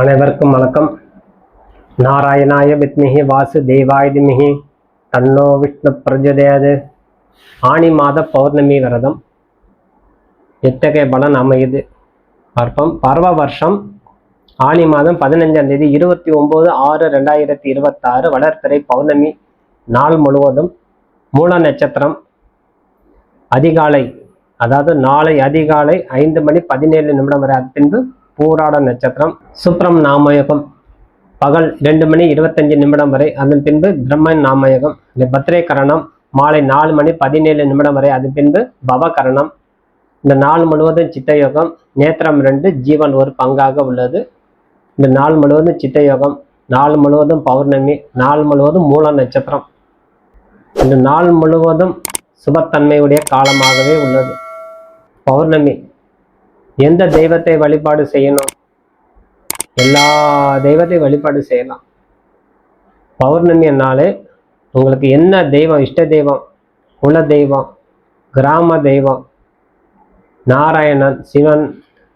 அனைவருக்கும் வணக்கம். நாராயணாய வித்மிஹி வாசுதேவாய திமஹி தன்னோ விஷ்ணு பிரஜோதயாது. ஆனி மாத பௌர்ணமி விரதம் எத்தகைய பலன் அமையுது பார்ப்போம். பர்வ வருஷம் ஆனி மாதம் 15ஆம் தேதி 29/6/2026 வளர்பிறை பௌர்ணமி நாள் முழுவதும் மூல நட்சத்திரம் அதிகாலை, அதாவது நாளை அதிகாலை 5:17 வரை. அது பின்பு பூராட நட்சத்திரம். சுப்ரம் நாமயோகம் பகல் 2:25 வரை. அதன் பின்பு பிரம்மன் நாமயோகம். பத்ரே கரணம் மாலை 4:17 வரை. அதன் பின்பு பவகரணம். இந்த நாள் முழுவதும் சித்தயோகம். நேத்திரம் 2, ஜீவன் ஒரு பங்காக உள்ளது. இந்த நாள் முழுவதும் சித்தயோகம், நாள் முழுவதும் பௌர்ணமி, நாள் முழுவதும் மூல நட்சத்திரம். இந்த நாள் முழுவதும் சுபத்தன்மையுடைய காலமாகவே உள்ளது. பௌர்ணமி எந்த தெய்வத்தை வழிபாடு செய்யணும்? எல்லா தெய்வத்தை வழிபாடு செய்யலாம். பௌர்ணமினாலே உங்களுக்கு என்ன தெய்வம், இஷ்ட தெய்வம், குல தெய்வம், கிராம தெய்வம், நாராயணன், சிவன்,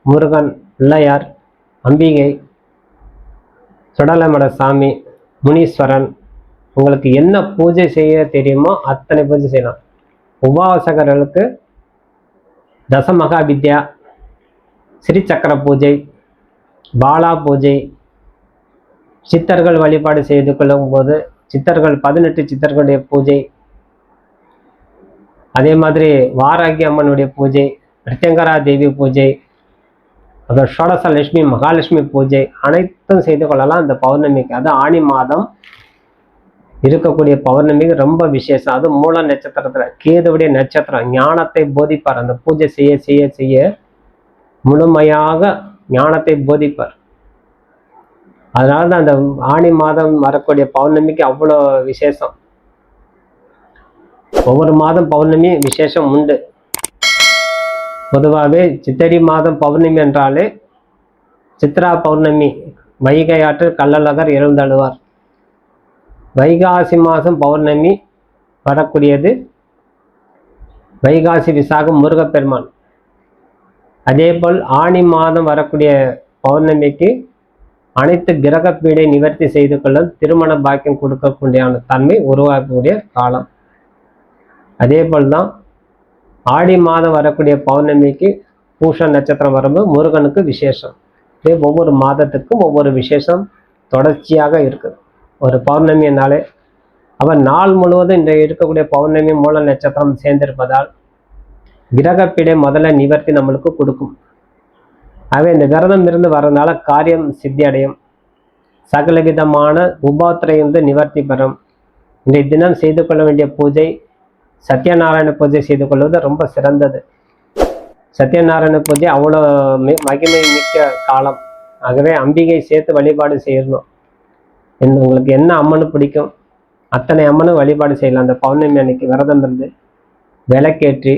முருகன், பிள்ளையார், அம்பிகை, சுடலமட சாமி, முனீஸ்வரன், உங்களுக்கு என்ன பூஜை செய்ய தெரியுமோ அத்தனை பூஜை செய்யலாம். உபாசகர்களுக்கு தசமகாவித்யா, ஸ்ரீ சக்கர பூஜை, பாலா பூஜை, சித்தர்கள் வழிபாடு செய்து கொள்ளும் போது சித்தர்கள் 18 சித்தர்களுடைய பூஜை, அதே மாதிரி வாராகி அம்மனுடைய பூஜை, பிரத்யங்கரா தேவி பூஜை, அப்புறம் ஷோடச லட்சுமி, மகாலட்சுமி பூஜை அனைத்தும் செய்து கொள்ளலாம். அந்த பௌர்ணமிக்கு, அது ஆனி மாதம் இருக்கக்கூடிய பௌர்ணமிக்கு ரொம்ப விசேஷம். அது மூல நட்சத்திரத்துல கேதுவுடைய நட்சத்திரம். ஞானத்தை போதிப்பார். அந்த பூஜை செய்ய செய்ய செய்ய முழுமையாக ஞானத்தை போதிப்பார். அதனால தான் அந்த ஆனி மாதம் வரக்கூடிய பௌர்ணமிக்கு அவ்வளோ விசேஷம். ஒவ்வொரு மாதம் பௌர்ணமி விசேஷம் உண்டு. பொதுவாகவே சித்திரை மாதம் பௌர்ணமி என்றாலே சித்ரா பௌர்ணமி, வைகை ஆற்றில் கள்ளழகர் எழுந்தழுவார். வைகாசி மாதம் பௌர்ணமி வரக்கூடியது வைகாசி விசாகம் முருகப்பெருமான். அதேபோல் ஆனி மாதம் வரக்கூடிய பௌர்ணமிக்கு அனைத்து கிரக பீடை நிவர்த்தி செய்து கொள்ள திருமண பாக்கியம் கொடுக்கக்கூடிய தன்மை உருவாக்கக்கூடிய காலம். அதே போல் தான் ஆடி மாதம் வரக்கூடிய பௌர்ணமிக்கு பூஷ நட்சத்திரம் வரும்போது முருகனுக்கு விசேஷம். ஒவ்வொரு மாதத்துக்கும் ஒவ்வொரு விசேஷம் தொடர்ச்சியாக இருக்குது. ஒரு பௌர்ணமினாலே அவன் நாள் முழுவதும் இந்த இருக்கக்கூடிய பௌர்ணமி மூல நட்சத்திரம் சேர்ந்திருப்பதால் கிரகப்பீடை முதல்ல நிவர்த்தி நம்மளுக்கு கொடுக்கும். ஆகவே இந்த விரதம் இருந்து வரதுனால காரியம் சித்தி அடையும். சகல விதமான உபாத்திரையும் நிவர்த்தி பெறும். இன்றைய தினம் செய்து கொள்ள வேண்டிய பூஜை சத்யநாராயண பூஜை செய்து கொள்வது ரொம்ப சிறந்தது. சத்யநாராயண பூஜை அவ்வளோ மகிமை மிக்க காலம். ஆகவே அம்பிகை சேர்த்து வழிபாடு செய்யணும். உங்களுக்கு என்ன அம்மனு பிடிக்கும் அத்தனை அம்மனும் வழிபாடு செய்யலாம். அந்த பௌர்ணமி அன்னைக்கு விரதம் இருந்து விளக்கேற்றி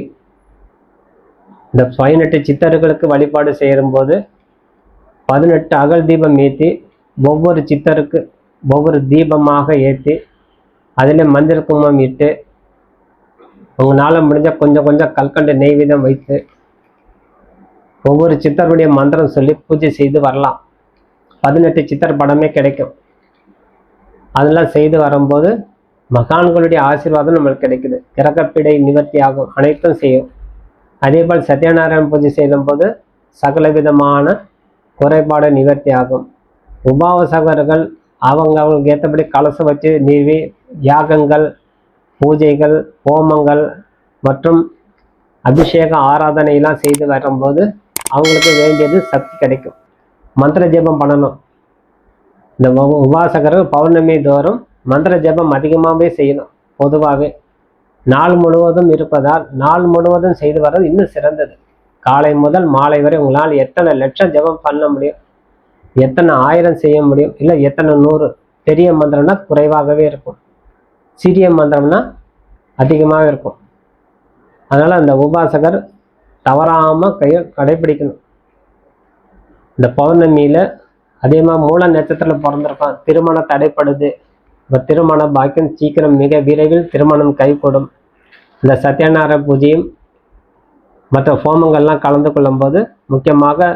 இந்த 18 சித்தர்களுக்கு வழிபாடு செய்யும்போது 18 அகல் தீபம் ஏற்றி ஒவ்வொரு சித்தருக்கு ஒவ்வொரு தீபமாக ஏற்றி அதில் மஞ்சள் குங்குமம் இட்டு உங்களால் முடிஞ்ச கொஞ்சம் கொஞ்சம் கல்கண்டு நெய்வேதம் வைத்து ஒவ்வொரு சித்தருடைய மந்திரம் சொல்லி பூஜை செய்து வரலாம். 18 சித்தர் படமே கிடைக்கும். அதெல்லாம் செய்து வரும்போது மகான்களுடைய ஆசீர்வாதம் நம்மளுக்கு கிடைக்குது. கிரகப்பீடை நிவர்த்தி ஆகும், அனைத்தும் செய்யும். அதேபோல் சத்யநாராயண பூஜை செய்யும் போது சகல விதமான குறைபாடு நிவர்த்தி ஆகும். உபாசகர்கள் அவங்களுக்கு ஏற்றபடி கலசம் வச்சு நீவி யாகங்கள், பூஜைகள், ஹோமங்கள் மற்றும் அபிஷேக ஆராதனையெல்லாம் செய்து வரும்போது அவங்களுக்கு வேண்டியது சக்தி கிடைக்கும். மந்திர ஜெபம் பண்ணணும். இந்த உபாசகர்கள் பௌர்ணமி தோறும் மந்திர ஜெபம் அதிகமாகவே செய்யணும். பொதுவாகவே நாள் முழுவதும் இருப்பதால் நாள் முழுவதும் செய்து வர்றது இன்னும் சிறந்தது. காலை முதல் மாலை வரை உங்களால் எத்தனை லட்சம் ஜெபம் பண்ண முடியும், எத்தனை 1000 செய்ய முடியும், இல்லை எத்தனை 100. பெரிய மந்திரம்னா குறைவாகவே இருக்கும், சிறிய மந்திரம்னா அதிகமாக இருக்கும். அதனால் அந்த உபாசகர் தவறாமல் கடைபிடிக்கணும். இந்த பௌர்ணமியில் அதே மாதிரி மூல நட்சத்திரத்தில் பிறந்திருக்கான், திருமணம் தடைப்படுது, இப்போ திருமண பாக்கியம் சீக்கிரம் மிக விரைவில் திருமணம் கைகூடும். இந்த சத்யநாராயண பூஜையும் மற்ற ஹோமங்கள்லாம் கலந்து கொள்ளும்போது முக்கியமாக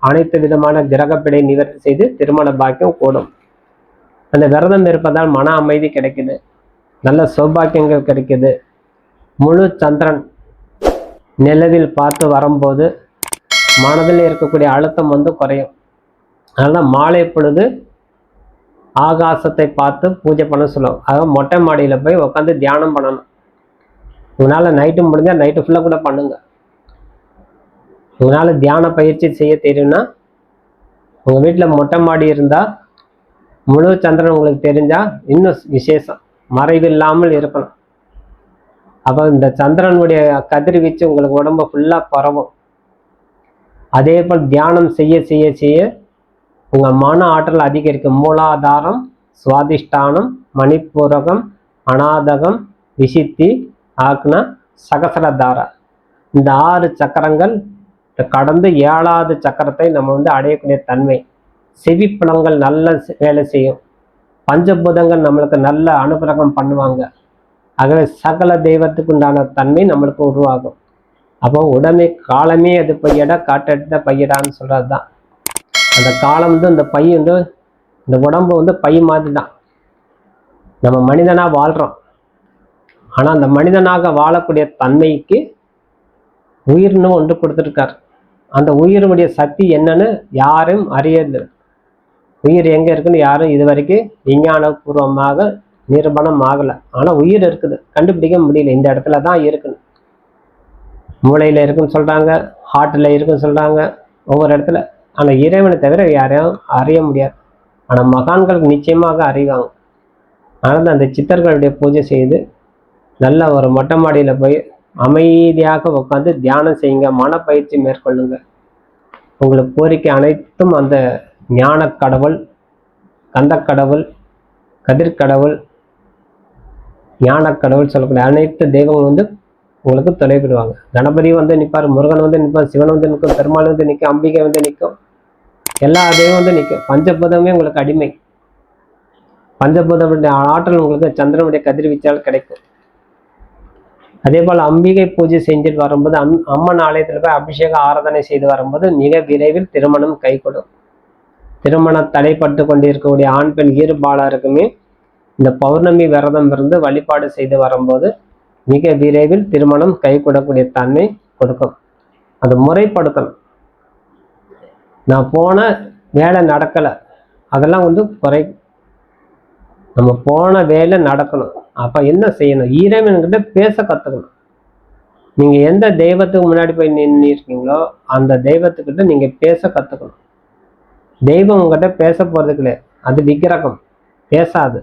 அனைத்து விதமான கிரகப்பிடை நிவர்த்தி செய்து திருமண பாக்கியம் கூடும். அந்த விரதம் இருப்பதால் மன அமைதி கிடைக்குது, நல்ல சௌபாக்கியங்கள் கிடைக்குது. முழு சந்திரன் நிலவில் பார்த்து வரும்போது மனதில் இருக்கக்கூடிய அழுத்தம் குறையும். அதனால மாலை பொழுது ஆகாசத்தை பார்த்து பூஜை பண்ண சொல்லுவோம். அதாவது மொட்டை மாடியில் போய் உட்காந்து தியானம் பண்ணணும். உங்களால் நைட்டு முடிஞ்சால் நைட்டு ஃபுல்லாக கூட பண்ணுங்க. உங்களால் தியான பயிற்சி செய்ய தெரியும்னா உங்கள் வீட்டில் மொட்டை மாடி இருந்தால் முழு சந்திரன் உங்களுக்கு தெரிஞ்சால் இன்னும் விசேஷம், மறைவில்லாமல் இருக்கணும். அப்போ இந்த சந்திரனுடைய கதிர்வீச்சு உங்களுக்கு உடம்பு ஃபுல்லாக பரவும். அதே போல் தியானம் செய்ய செய்ய செய்ய உங்கள் மன ஆற்றல் அதிகரிக்கும். மூலாதாரம், சுவாதிஷ்டானம், மணிப்பூரகம், அநாதகம், விசித்தி, ஆக்னா, சகசரதாரா, இந்த 6 சக்கரங்கள் கடந்து 7வது சக்கரத்தை நம்ம அடையக்கூடிய தன்மை. செவிப்புலங்கள் நல்ல வேலை செய்யும். பஞ்சபூதங்கள் நம்மளுக்கு நல்ல அனுகிரகம் பண்ணுவாங்க. ஆகவே சகல தெய்வத்துக்கு உண்டான தன்மை நம்மளுக்கு உருவாகும். அப்போ உடமை காலமே அது பையடா காட்டெடுத்த பையடான்னு சொல்கிறது தான். அந்த காலம் இந்த பை இந்த உடம்பு பை மாதிரி தான். நம்ம மனிதனாக வாழ்கிறோம். ஆனால் அந்த மனிதனாக வாழக்கூடிய தன்மைக்கு உயிர்னு ஒன்று கொடுத்துருக்கார். அந்த உயிரினுடைய சக்தி என்னன்னு யாரும் அறியது. உயிர் எங்கே இருக்குன்னு யாரும் இது வரைக்கும் விஞ்ஞானபூர்வமாக நிரூபணம் ஆகலை. ஆனால் உயிர் இருக்குது, கண்டுபிடிக்க முடியல. இந்த இடத்துல தான் இருக்குன்னு, மூளையில் இருக்குன்னு சொல்கிறாங்க, ஹார்ட்டில் இருக்குன்னு சொல்கிறாங்க, ஒவ்வொரு இடத்துல. ஆனால் இறைவனை தவிர யாரையும் அறிய முடியாது. ஆனால் மகான்களுக்கு நிச்சயமாக அறிவாங்க. அதனால் அந்த சித்தர்களுடைய பூஜை செய்து நல்ல ஒரு மொட்டை மாடியில் போய் அமைதியாக உட்காந்து தியானம் செய்யுங்க, மனப்பயிற்சி மேற்கொள்ளுங்க. உங்களுக்கு கோரிக்கை அனைத்தும் அந்த ஞான கடவுள், கந்தக்கடவுள், கதிர்கடவுள், ஞானக்கடவுள் சொல்லக்கூடிய அனைத்து தெய்வங்கள் உங்களுக்கு தொலைவிடுவாங்க. கணபதி நிற்பார், முருகன் நிற்பார், சிவன் நிற்கும், பெருமாள் நிற்கும், அம்பிகை நிற்கும், எல்லா தெய்வம் நிற்கும். பஞ்சபூதமே உங்களுக்கு அடிமை. பஞ்சபூதமுடைய ஆற்றல் உங்களுக்கு சந்திரனுடைய கதிர்வீச்சால் கிடைக்கும். அதே போல் அம்பிகை பூஜை செஞ்சுட்டு வரும்போது அம்மன் ஆலயத்தில் போய் அபிஷேக ஆராதனை செய்து வரும்போது மிக விரைவில் திருமணம் கைகூடும். திருமணம் தடைப்பட்டு கொண்டிருக்கக்கூடிய ஆண் பெண் இருபாலருக்குமே இந்த பௌர்ணமி விரதம் இருந்து வழிபாடு செய்து வரும்போது மிக விரைவில் திருமணம் கைகூடக்கூடிய தன்மை கொடுக்கும். அது முறைப்படுத்தணும். நான் போன வேலை நடக்கலை, அதெல்லாம் குறை. நம்ம போன வேலை நடக்கணும். அப்போ என்ன செய்யணும்? இறைவன்கிட்ட பேச கற்றுக்கணும். நீங்கள் எந்த தெய்வத்துக்கு முன்னாடி போய் நின்றுருக்கீங்களோ அந்த தெய்வத்துக்கிட்ட நீங்கள் பேச கற்றுக்கணும். தெய்வம் உங்கள்கிட்ட பேச போகிறது கிடையாது, அது விக்கிரகம், பேசாது.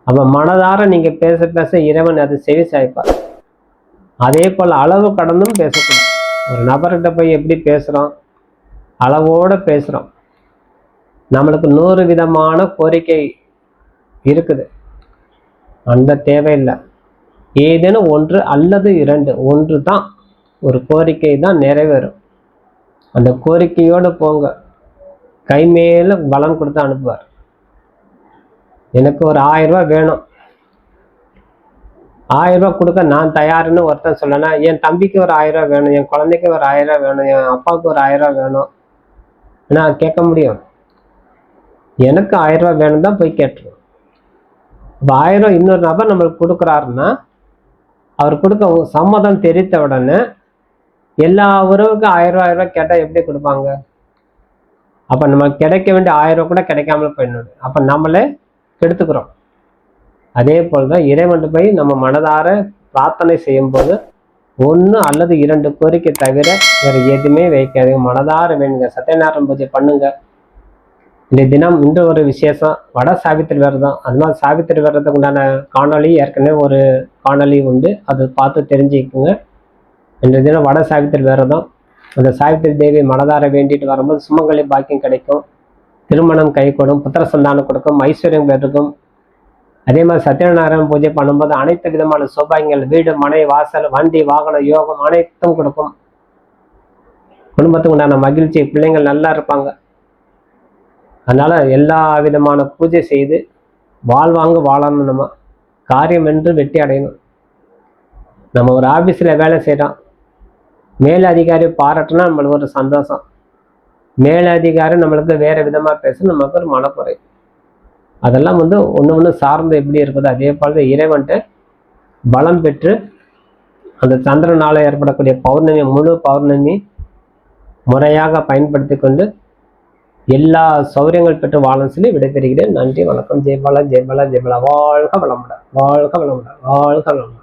அப்போ மனதார நீங்கள் பேச பேச இறைவன் அது செவி சாய்ப்பார். அதே போல் அளவு கடந்தும் பேசக்கூடாது. ஒரு நபர்கிட்ட போய் எப்படி பேசுகிறோம்? அளவோடு பேசுகிறோம். நம்மளுக்கு 100 விதமான கோரிக்கை இருக்குது, அந்த தேவையில்லை. ஏதேனும் 1 அல்லது 2, 1 தான் ஒரு கோரிக்கை தான் நிறைவேறும். அந்த கோரிக்கையோடு போங்க, கை மேல பலம் கொடுத்து அனுப்புவார். எனக்கு ஒரு 1000 ரூபாய் வேணும், 1000 ரூபாய் கொடுக்க நான் தயாருன்னு ஒருத்தன் சொல்லனா, என் தம்பிக்கு ஒரு 1000 ரூபாய் வேணும், என் குழந்தைக்கு ஒரு 1000 ரூபாய் வேணும், என் அப்பாவுக்கு ஒரு 1000 ரூபாய் வேணும், நான் கேட்க முடியும்? எனக்கு 1000 ரூபாய் வேணும் தான் போய் கேட்டுருவோம். இப்போ 1000 இன்னொரு நபர் நம்மளுக்கு கொடுக்குறாருன்னா அவர் கொடுக்க சம்மதம் தெரிவித்த உடனே எல்லா உறவுக்கும் 1000 ரூபாய் கேட்டால் எப்படி கொடுப்பாங்க? அப்போ நமக்கு கிடைக்க வேண்டிய 1000 கூட கிடைக்காமல போயிடணும். அப்போ நம்மளே கெடுத்துக்கிறோம். அதே போல் தான் இறைவன் போய் நம்ம மனதார பிரார்த்தனை செய்யும்போது 1 அல்லது 2 கோரிக்கை தவிர வேறு எதுவுமே வைக்காது. மனதார வேணுங்க, சத்யநாராயண பூஜை பண்ணுங்க. இந்த தினம் இன்று ஒரு விசேஷம், வட சாவித்திரி விரதம். அதனால சாவித்திரி விரதத்துக்கு உண்டான காணொலி ஏற்கனவே ஒரு காணொலி உண்டு, அதை பார்த்து தெரிஞ்சுக்குங்க. இன்றைய தினம் வட சாவித்திரி விரதம். அந்த சாவித்திரி தேவி மனதார வேண்டிட்டு வரும்போது சுமங்கலி பாக்கியம் கிடைக்கும், திருமணம் கைகூடும், புத்திர சந்தானம் கொடுக்கும், ஐஸ்வர்யம் பெருக்கும். அதே மாதிரி சத்யநாராயண பூஜை பண்ணும்போது அனைத்து விதமான சௌபாகியங்கள், வீடு, மனை, வாசல், வண்டி, வாகன யோகம் அனைத்தும் கொடுக்கும். குடும்பத்துக்கு உண்டான மகிழ்ச்சி, பிள்ளைங்கள் நல்லா இருப்பாங்க. அதனால எல்லா விதமான பூஜை செய்து வாழ்வாங்க வாழணும். நம்ம காரியம் என்று வெற்றி அடையணும். நம்ம ஒரு ஆபீஸ்ல வேலை செய்யறோம், மேல் அதிகாரி பாராட்டினா நம்மளுக்கு ஒரு சந்தோஷம். மேலதிகாரம் நம்மளுக்கு வேற விதமா பேச நமக்கு ஒரு மனக்குறை. அதெல்லாம் வந்து ஒன்று சார்ந்து எப்படி இருக்குதோ அதே போல இறைவன்ட்ட பலம் பெற்று அந்த சந்திரனால ஏற்படக்கூடிய பௌர்ணமி, முழு பௌர்ணமி முறையாக பயன்படுத்தி கொண்டு எல்லா சௌரியங்கள் பெற்று வாழும் சொல்லி விடைபெறுகிறேன். நன்றி, வணக்கம். ஜெயபாலா, ஜெயபாலா, ஜெயபாலா. வாழ்க வளமுடன், வாழ்க வளமுடன், வாழ்க வளமுடன்.